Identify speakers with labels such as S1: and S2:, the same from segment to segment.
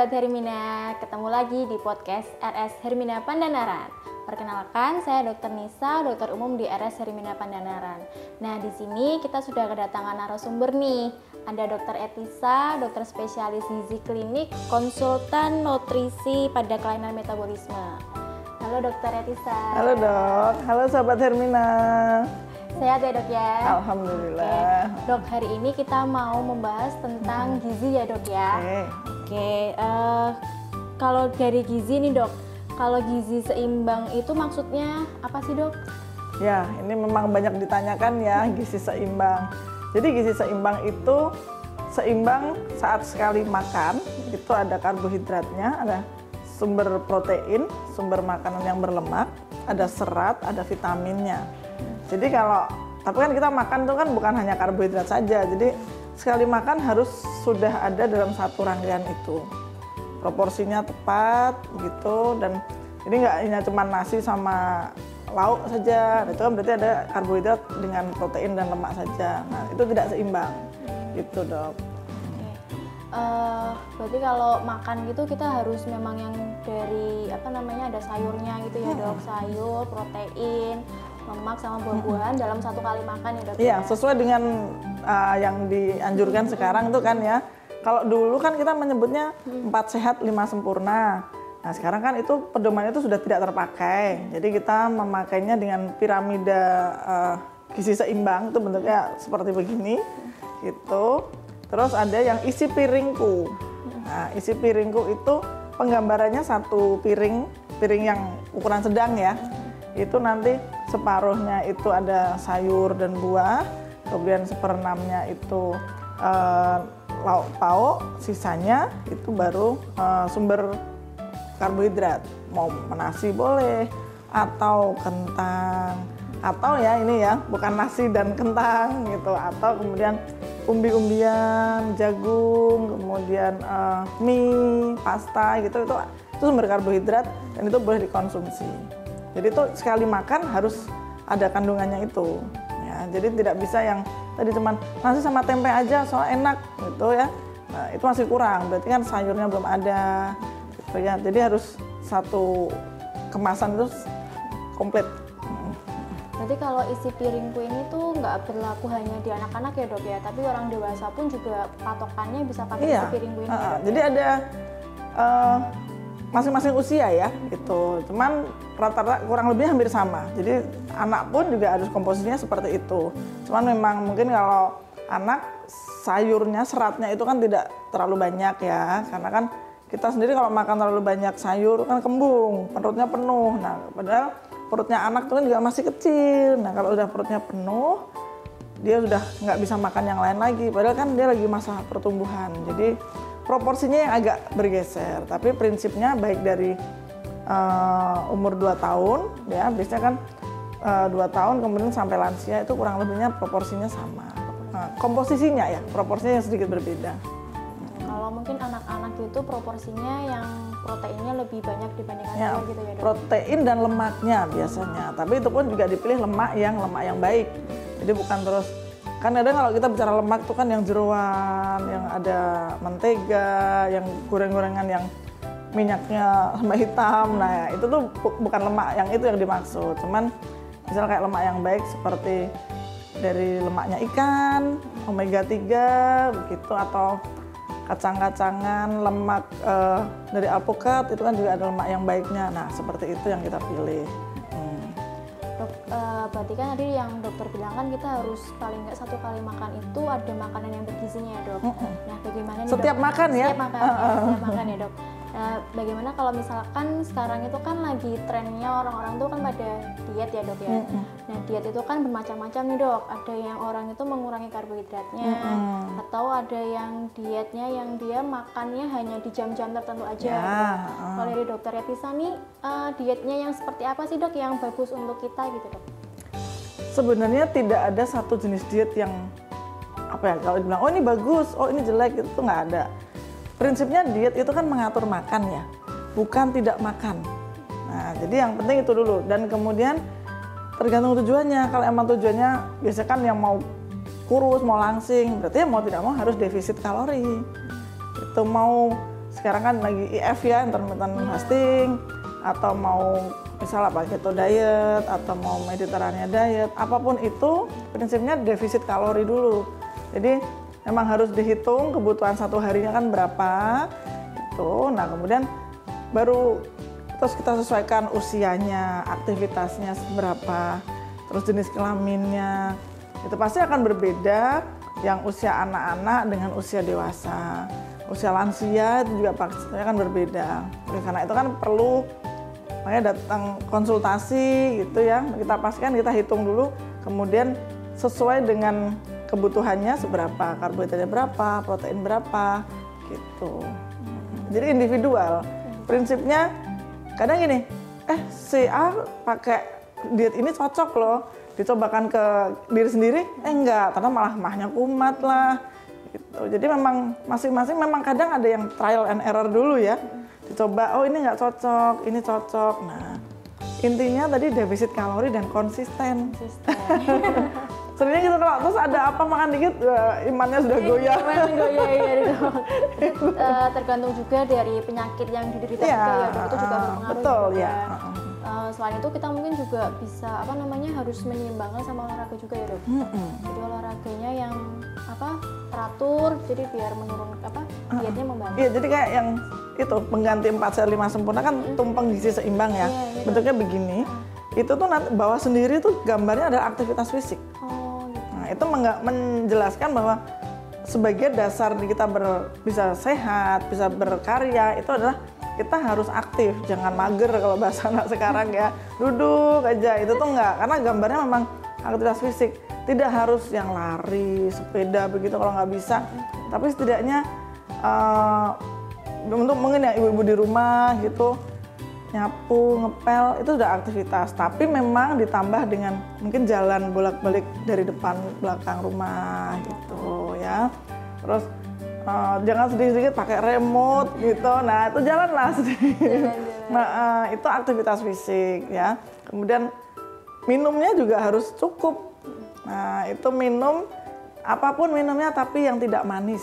S1: sahabat Hermina, ketemu lagi di podcast RS Hermina Pandanaran. Perkenalkan, saya Dr. Nisa, dokter umum di RS Hermina Pandanaran. Nah, di sini kita sudah kedatangan narasumber nih. Ada Dr. Etisa, dokter spesialis gizi klinik, konsultan nutrisi pada kelainan metabolisme. Halo Dr. Etisa.
S2: Halo dok, halo sahabat Hermina.
S1: Sehat ya dok ya?
S2: Alhamdulillah.
S1: Oke. Dok, hari ini kita mau membahas tentang gizi ya dok ya? Oke. Kalau dari gizi nih dok, kalau gizi seimbang itu maksudnya apa sih dok?
S2: Ya, ini memang banyak ditanyakan ya gizi seimbang. Jadi gizi seimbang itu seimbang saat sekali makan, itu ada karbohidratnya, ada sumber protein, sumber makanan yang berlemak, ada serat, ada vitaminnya. Jadi tapi kan kita makan tuh kan bukan hanya karbohidrat saja, jadi sekali makan harus sudah ada dalam satu rangkaian itu. Proporsinya tepat gitu, dan ini nggak hanya cuma nasi sama lauk saja, itu kan berarti ada karbohidrat dengan protein dan lemak saja. Nah itu tidak seimbang, gitu dok.
S1: Berarti kalau makan gitu kita harus memang yang dari ada sayurnya gitu ya dok, sayur, protein, lemak sama buah-buahan dalam satu kali makan ya dok?
S2: Iya, sesuai dengan yang dianjurkan sekarang itu kan ya. Kalau dulu kan kita menyebutnya 4 sehat 5 sempurna. Nah sekarang kan itu pedoman itu sudah tidak terpakai. Jadi kita memakainya dengan piramida gizi seimbang, itu bentuknya seperti begini gitu. Terus ada yang isi piringku. Nah isi piringku itu penggambarannya satu piring yang ukuran sedang ya. Itu nanti separuhnya itu ada sayur dan buah, kemudian seperenamnya itu lauk pauk, sisanya itu baru sumber karbohidrat. Mau nasi boleh, atau kentang, atau ya ini ya bukan nasi dan kentang gitu, atau kemudian umbi-umbian, jagung, kemudian mie, pasta gitu, itu sumber karbohidrat dan itu boleh dikonsumsi. Jadi itu sekali makan harus ada kandungannya itu. Ya, jadi tidak bisa yang tadi cuman nasi sama tempe aja soal enak gitu ya. Nah, itu masih kurang. Berarti kan sayurnya belum ada. Gitu ya. Jadi harus satu kemasan itu komplit.
S1: Berarti kalau isi piringku ini tuh nggak berlaku hanya di anak-anak ya dok ya, tapi orang dewasa pun juga patokannya bisa pakai isi piringku ini.
S2: Jadi ada masing-masing usia ya gitu, cuman rata-rata kurang lebih hampir sama. Jadi anak pun juga harus komposisinya seperti itu. Cuman memang mungkin kalau anak sayurnya, seratnya itu kan tidak terlalu banyak ya, karena kan kita sendiri kalau makan terlalu banyak sayur kan kembung, perutnya penuh. Nah padahal perutnya anak itu kan juga masih kecil. Nah kalau udah perutnya penuh, dia sudah nggak bisa makan yang lain lagi, padahal kan dia lagi masa pertumbuhan. Jadi proporsinya yang agak bergeser, tapi prinsipnya baik dari umur 2 tahun, ya biasanya kan 2 tahun kemudian sampai lansia itu kurang lebihnya proporsinya sama. Komposisinya ya, proporsinya yang sedikit berbeda.
S1: Kalau mungkin anak-anak itu proporsinya yang proteinnya lebih banyak dibandingkan
S2: Ya,
S1: sayur gitu ya dok?
S2: protein dan lemaknya biasanya, tapi itu pun juga dipilih lemak yang baik. Jadi bukan terus, kan ada kalau kita bicara lemak itu kan yang jeroan, yang ada mentega, yang goreng-gorengan yang minyaknya sama hitam. Nah itu tuh bukan lemak yang itu yang dimaksud. Cuman misalnya kayak lemak yang baik seperti dari lemaknya ikan, omega 3 begitu, atau kacang-kacangan, lemak dari alpukat itu kan juga ada lemak yang baiknya. Nah seperti itu yang kita pilih.
S1: Dok, berarti kan tadi yang dokter bilang kan kita harus paling nggak 1 kali makan itu ada makanan yang bergizinya ya dok. Nah bagaimana nih
S2: setiap
S1: dok?
S2: makan ya?
S1: Setiap makan, setiap makan ya dok. Bagaimana kalau misalkan sekarang itu kan lagi trennya orang-orang tuh kan pada diet ya dok ya. Nah diet itu kan bermacam-macam nih dok. Ada yang orang itu mengurangi karbohidratnya, atau ada yang dietnya yang dia makannya hanya di jam-jam tertentu aja.
S2: Ya,
S1: Kalau dari dokter Etisa nih dietnya yang seperti apa sih dok yang bagus untuk kita gitu dok?
S2: Sebenarnya tidak ada satu jenis diet yang kalau dibilang oh ini bagus, oh ini jelek, itu nggak ada. Prinsipnya diet itu kan mengatur makan ya, bukan tidak makan. Nah, jadi yang penting itu dulu. Dan kemudian tergantung tujuannya. Kalau emang tujuannya biasanya kan yang mau kurus, mau langsing, berarti mau tidak mau harus defisit kalori. Itu mau sekarang kan lagi IF ya, intermittent fasting, atau mau misalnya apa keto diet atau mau Mediterranean diet, apapun itu prinsipnya defisit kalori dulu. Jadi memang harus dihitung kebutuhan satu harinya kan berapa itu. Nah kemudian baru terus kita sesuaikan usianya, aktivitasnya seberapa, terus jenis kelaminnya. Itu pasti akan berbeda yang usia anak-anak dengan usia dewasa. Usia lansia itu juga pasti akan berbeda. Oleh karena itu kan perlu makanya datang konsultasi gitu ya. Kita pastikan, kita hitung dulu, kemudian sesuai dengan kebutuhannya seberapa, karbohidratnya berapa, protein berapa gitu. Jadi individual. Prinsipnya kadang gini, si A pakai diet ini cocok loh, dicobakan ke diri sendiri, enggak, karena malah mahnya kumat lah gitu. Jadi memang masing-masing memang kadang ada yang trial and error dulu ya, dicoba, oh ini nggak cocok, ini cocok. Nah intinya tadi defisit kalori dan konsisten. Sebenarnya gitu, kalau terus ada apa makan dikit imannya sudah goyah.
S1: Tergantung juga dari penyakit yang diderita juga ya, dok, itu juga berpengaruh.
S2: Betul ya.
S1: Selain itu kita mungkin juga bisa harus menyeimbangkan sama olahraga juga ya, dok. Jadi olahraganya yang teratur, jadi biar menurun dietnya membantu.
S2: Iya, jadi kayak yang itu pengganti 4 sehat 5 sempurna kan tumpeng gizi seimbang ya.
S1: Iya,
S2: bentuknya begini. Itu tuh nanti bawah sendiri tuh gambarnya adalah aktivitas fisik. Nah, itu menjelaskan bahwa sebagai dasar kita bisa sehat, bisa berkarya, itu adalah kita harus aktif, jangan mager kalau bahasa anak sekarang ya, duduk aja, itu tuh enggak, karena gambarnya memang aktivitas fisik, tidak harus yang lari, sepeda begitu kalau nggak bisa, tapi setidaknya untuk mungkin yang ibu-ibu di rumah gitu, nyapu, ngepel, itu sudah aktivitas, tapi memang ditambah dengan mungkin jalan bolak-balik dari depan belakang rumah gitu ya, terus jangan sedikit-sedikit pakai remote gitu, nah itu jalanlah sedikit. Nah itu aktivitas fisik ya. Kemudian minumnya juga harus cukup. Nah itu minum apapun minumnya tapi yang tidak manis.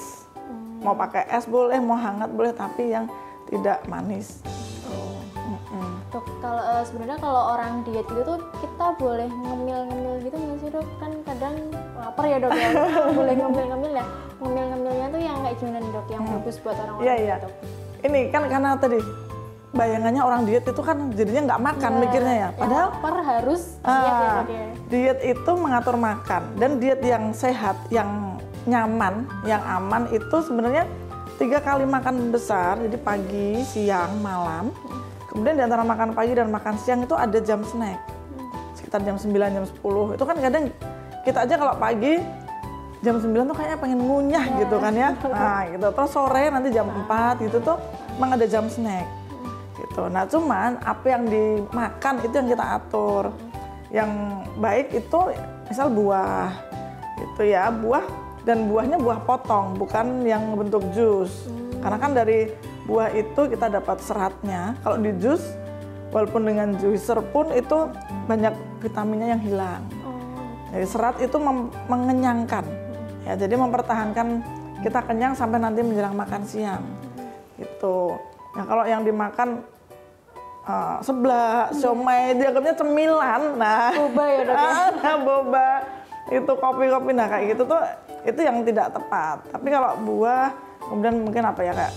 S2: Mau pakai es boleh, mau hangat boleh, tapi yang tidak manis.
S1: Dok, kalau sebenarnya kalau orang diet itu tuh kita boleh ngemil-ngemil gitu nggak sih, dok? Kan kadang lapar ya, dok ya. Boleh ngemil-ngemil ya. Ngemil-ngemilnya tuh yang kayak gimana nih, dok? Yang bagus buat orang-orang
S2: diet,
S1: dok?
S2: Ini kan karena tadi bayangannya orang diet itu kan jadinya nggak makan mikirnya ya. Padahal
S1: lapar harus diet ya, dok ya.
S2: Diet itu mengatur makan, dan diet yang sehat, yang nyaman, yang aman itu sebenarnya 3 kali makan besar, jadi pagi, siang, malam. Kemudian di antara makan pagi dan makan siang itu ada jam snack, sekitar jam 9, jam 10. Itu kan kadang kita aja kalau pagi jam 9 tuh kayaknya pengen ngunyah gitu kan ya. Nah gitu, terus sore nanti jam 4 gitu tuh emang ada jam snack gitu. Nah cuman apa yang dimakan itu yang kita atur. Yang baik itu misal buah gitu ya, buah, dan buahnya buah potong, bukan yang bentuk jus. Karena kan dari buah itu kita dapat seratnya. Kalau di jus, walaupun dengan juicer pun itu banyak vitaminnya yang hilang. Jadi serat itu mengenyangkan, ya. Jadi mempertahankan kita kenyang sampai nanti menjelang makan siang, gitu. Nah kalau yang dimakan seblak, siomay, dianggapnya cemilan. Nah,
S1: boba ya, dok ya?
S2: Boba, itu kopi-kopi, nah kayak gitu tuh itu yang tidak tepat. Tapi kalau buah, kemudian mungkin apa ya kayak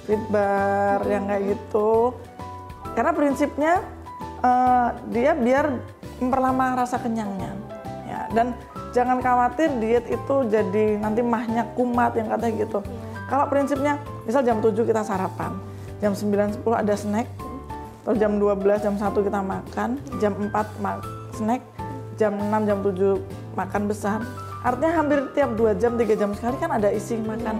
S2: fit bar yang kayak gitu, karena prinsipnya dia biar memperlama rasa kenyangnya ya. Dan jangan khawatir diet itu jadi nanti mahnya kumat yang katanya gitu. Kalau prinsipnya misal jam 7 kita sarapan, jam 9, 10 ada snack, terus jam 12, jam 1 kita makan, jam 4 snack, jam 6, jam 7 makan besar, artinya hampir tiap 2 jam, 3 jam sekali kan ada isi makan.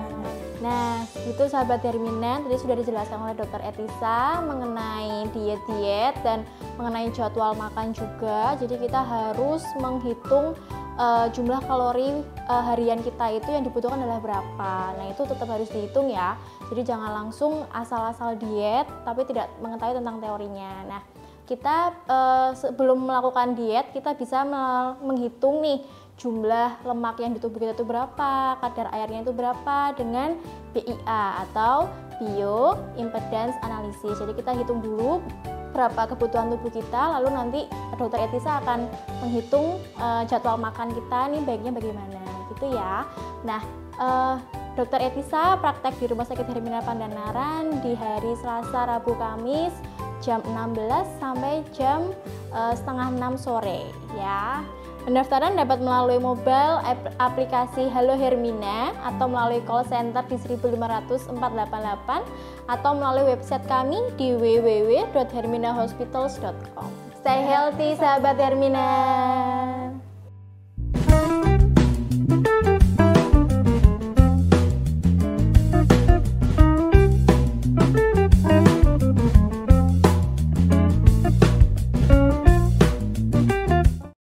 S1: Nah, itu sahabat Hermina, tadi sudah dijelaskan oleh Dokter Etisa mengenai diet-diet dan mengenai jadwal makan juga. Jadi kita harus menghitung jumlah kalori harian kita itu yang dibutuhkan adalah berapa. Nah, itu tetap harus dihitung ya. Jadi jangan langsung asal-asal diet tapi tidak mengetahui tentang teorinya. Nah, kita sebelum melakukan diet kita bisa menghitung nih jumlah lemak yang di tubuh kita itu berapa, kadar airnya itu berapa dengan BIA atau bioimpedance analisis. Jadi kita hitung dulu berapa kebutuhan tubuh kita, lalu nanti dokter Etisa akan menghitung jadwal makan kita nih baiknya bagaimana gitu ya. Nah, dokter Etisa praktek di Rumah Sakit Hermina Pandanaran di hari Selasa, Rabu, Kamis jam 16 sampai jam setengah 6 sore ya. Pendaftaran dapat melalui mobile aplikasi Halo Hermina atau melalui call center di 1500488 atau melalui website kami di www.herminahospitals.com. Stay healthy sahabat Hermina.